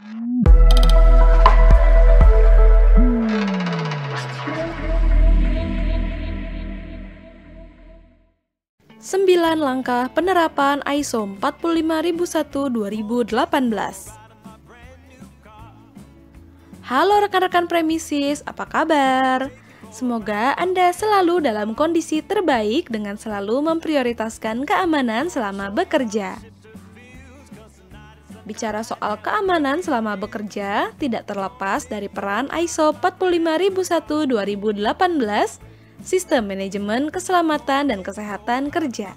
9 langkah penerapan ISO 45001-2018. Halo rekan-rekan premisis, apa kabar? Semoga Anda selalu dalam kondisi terbaik dengan selalu memprioritaskan keamanan selama bekerja. Bicara soal keamanan selama bekerja, tidak terlepas dari peran ISO 45001-2018, Sistem Manajemen Keselamatan dan Kesehatan Kerja.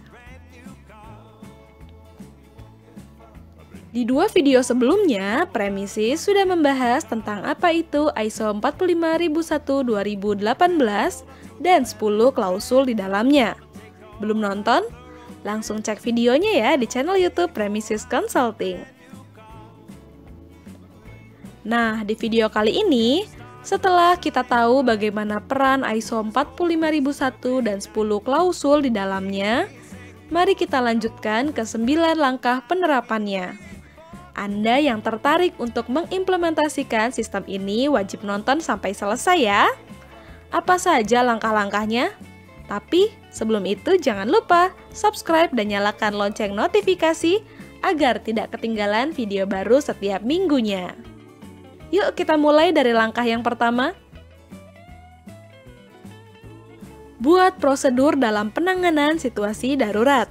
Di 2 video sebelumnya, Premisis sudah membahas tentang apa itu ISO 45001-2018 dan 10 klausul di dalamnya. Belum nonton? Langsung cek videonya ya di channel YouTube Premisis Consulting. Nah, di video kali ini, setelah kita tahu bagaimana peran ISO 45001 dan 10 klausul di dalamnya, mari kita lanjutkan ke 9 langkah penerapannya. Anda yang tertarik untuk mengimplementasikan sistem ini wajib nonton sampai selesai ya. Apa saja langkah-langkahnya? Tapi sebelum itu jangan lupa subscribe dan nyalakan lonceng notifikasi agar tidak ketinggalan video baru setiap minggunya. Yuk kita mulai dari langkah yang pertama. Buat prosedur dalam penanganan situasi darurat.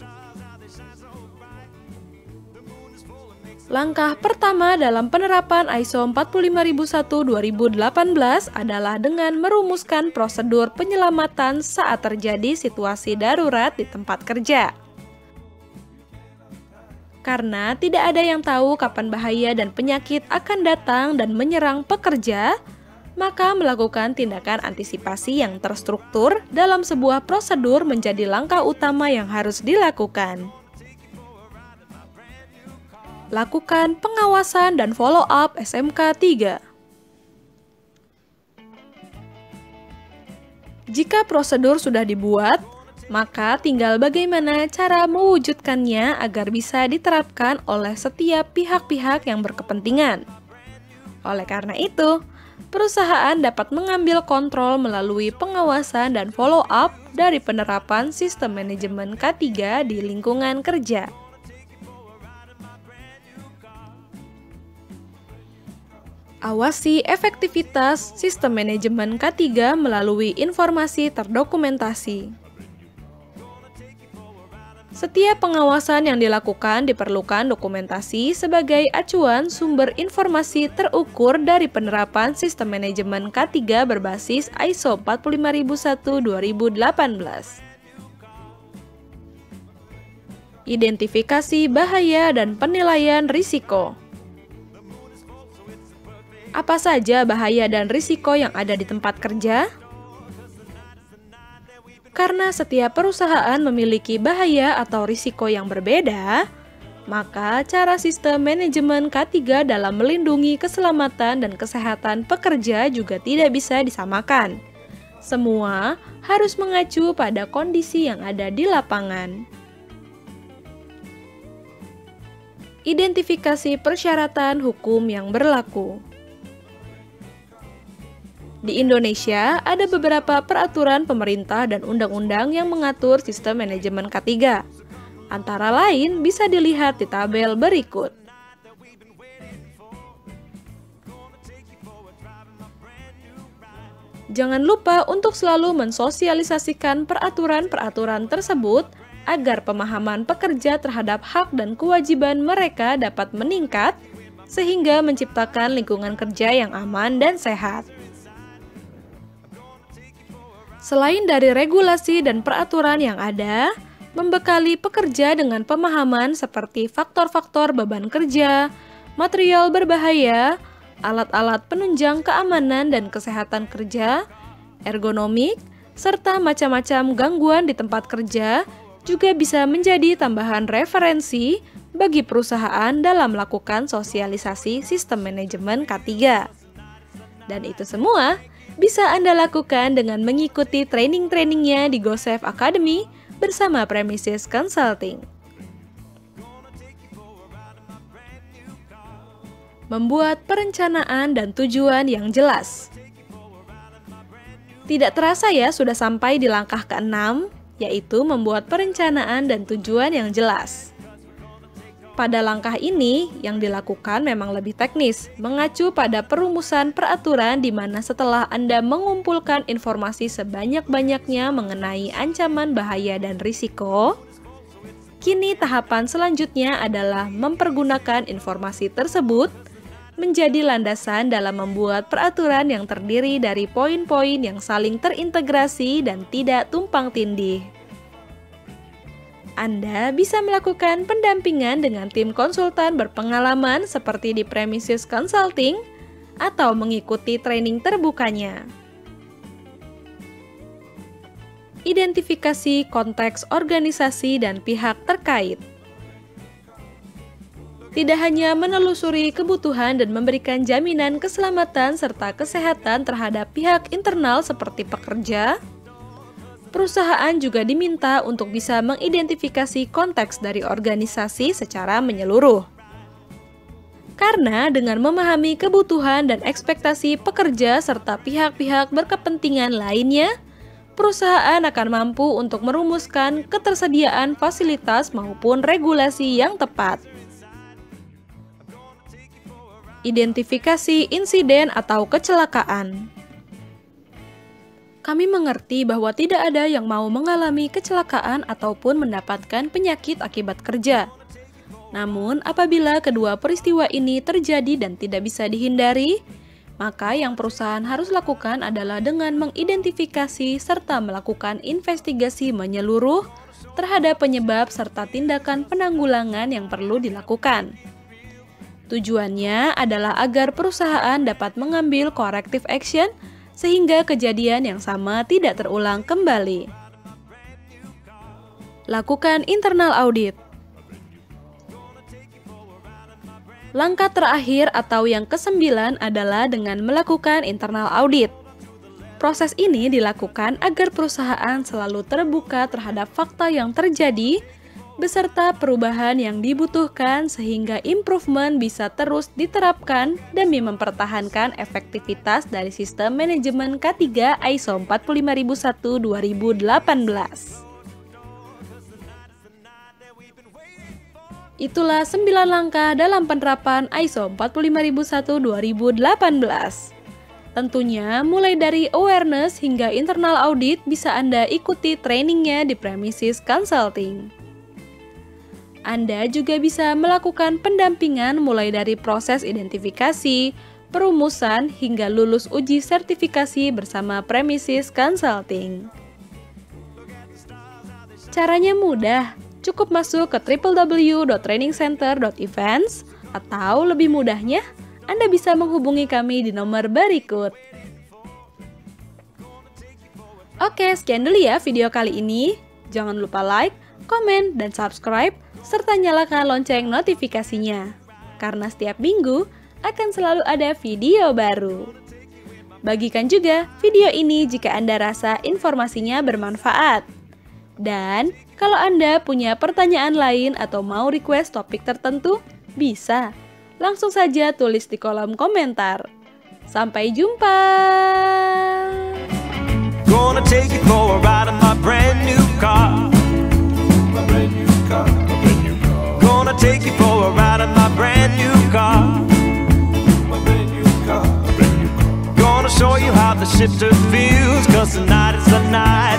Langkah pertama dalam penerapan ISO 45001-2018 adalah dengan merumuskan prosedur penyelamatan saat terjadi situasi darurat di tempat kerja. Karena tidak ada yang tahu kapan bahaya dan penyakit akan datang dan menyerang pekerja, maka melakukan tindakan antisipasi yang terstruktur dalam sebuah prosedur menjadi langkah utama yang harus dilakukan. Lakukan pengawasan dan follow-up SMK 3. Jika prosedur sudah dibuat, maka tinggal bagaimana cara mewujudkannya agar bisa diterapkan oleh setiap pihak-pihak yang berkepentingan. Oleh karena itu, perusahaan dapat mengambil kontrol melalui pengawasan dan follow-up dari penerapan sistem manajemen K3 di lingkungan kerja. Awasi efektivitas sistem manajemen K3 melalui informasi terdokumentasi. Setiap pengawasan yang dilakukan diperlukan dokumentasi sebagai acuan sumber informasi terukur dari penerapan sistem manajemen K3 berbasis ISO 45001-2018. Identifikasi bahaya dan penilaian risiko. Apa saja bahaya dan risiko yang ada di tempat kerja? Karena setiap perusahaan memiliki bahaya atau risiko yang berbeda, maka cara sistem manajemen K3 dalam melindungi keselamatan dan kesehatan pekerja juga tidak bisa disamakan. Semua harus mengacu pada kondisi yang ada di lapangan. Identifikasi persyaratan hukum yang berlaku. Di Indonesia, ada beberapa peraturan pemerintah dan undang-undang yang mengatur sistem manajemen K3. Antara lain bisa dilihat di tabel berikut. Jangan lupa untuk selalu mensosialisasikan peraturan-peraturan tersebut agar pemahaman pekerja terhadap hak dan kewajiban mereka dapat meningkat, sehingga menciptakan lingkungan kerja yang aman dan sehat. Selain dari regulasi dan peraturan yang ada, membekali pekerja dengan pemahaman seperti faktor-faktor beban kerja, material berbahaya, alat-alat penunjang keamanan dan kesehatan kerja, ergonomik, serta macam-macam gangguan di tempat kerja juga bisa menjadi tambahan referensi bagi perusahaan dalam melakukan sosialisasi sistem manajemen K3. Dan itu semua bisa Anda lakukan dengan mengikuti training-trainingnya di GoSafe Academy bersama Premisis Consulting. Membuat perencanaan dan tujuan yang jelas. Tidak terasa ya sudah sampai di langkah ke-6, yaitu membuat perencanaan dan tujuan yang jelas. Pada langkah ini, yang dilakukan memang lebih teknis, mengacu pada perumusan peraturan di mana setelah Anda mengumpulkan informasi sebanyak-banyaknya mengenai ancaman bahaya dan risiko, kini tahapan selanjutnya adalah mempergunakan informasi tersebut menjadi landasan dalam membuat peraturan yang terdiri dari poin-poin yang saling terintegrasi dan tidak tumpang tindih. Anda bisa melakukan pendampingan dengan tim konsultan berpengalaman seperti di Premises Consulting atau mengikuti training terbukanya. Identifikasi konteks organisasi dan pihak terkait. Tidak hanya menelusuri kebutuhan dan memberikan jaminan keselamatan serta kesehatan terhadap pihak internal seperti pekerja, perusahaan juga diminta untuk bisa mengidentifikasi konteks dari organisasi secara menyeluruh. Karena dengan memahami kebutuhan dan ekspektasi pekerja serta pihak-pihak berkepentingan lainnya, perusahaan akan mampu untuk merumuskan ketersediaan fasilitas maupun regulasi yang tepat. Identifikasi insiden atau kecelakaan. Kami mengerti bahwa tidak ada yang mau mengalami kecelakaan ataupun mendapatkan penyakit akibat kerja. Namun, apabila kedua peristiwa ini terjadi dan tidak bisa dihindari, maka yang perusahaan harus lakukan adalah dengan mengidentifikasi serta melakukan investigasi menyeluruh terhadap penyebab serta tindakan penanggulangan yang perlu dilakukan. Tujuannya adalah agar perusahaan dapat mengambil corrective action sehingga kejadian yang sama tidak terulang kembali. Lakukan internal audit. Langkah terakhir atau yang ke-9 adalah dengan melakukan internal audit. Proses ini dilakukan agar perusahaan selalu terbuka terhadap fakta yang terjadi beserta perubahan yang dibutuhkan sehingga improvement bisa terus diterapkan demi mempertahankan efektivitas dari sistem manajemen K3 ISO 45001-2018. Itulah 9 langkah dalam penerapan ISO 45001-2018. Tentunya mulai dari awareness hingga internal audit bisa Anda ikuti trainingnya di Premises Consulting. Anda juga bisa melakukan pendampingan mulai dari proses identifikasi, perumusan, hingga lulus uji sertifikasi bersama Premises Consulting. Caranya mudah, cukup masuk ke www.trainingcenter.events atau lebih mudahnya, Anda bisa menghubungi kami di nomor berikut. Oke, sekian dulu ya video kali ini. Jangan lupa like, komen, dan subscribe, serta nyalakan lonceng notifikasinya, karena setiap minggu akan selalu ada video baru. Bagikan juga video ini jika Anda rasa informasinya bermanfaat. Dan kalau Anda punya pertanyaan lain atau mau request topik tertentu, bisa langsung saja tulis di kolom komentar. Sampai jumpa! Gonna take you for a ride in my brand new car. Gonna take you for a ride in my brand new car. Gonna show you how the shifter feels, 'cause tonight is the night.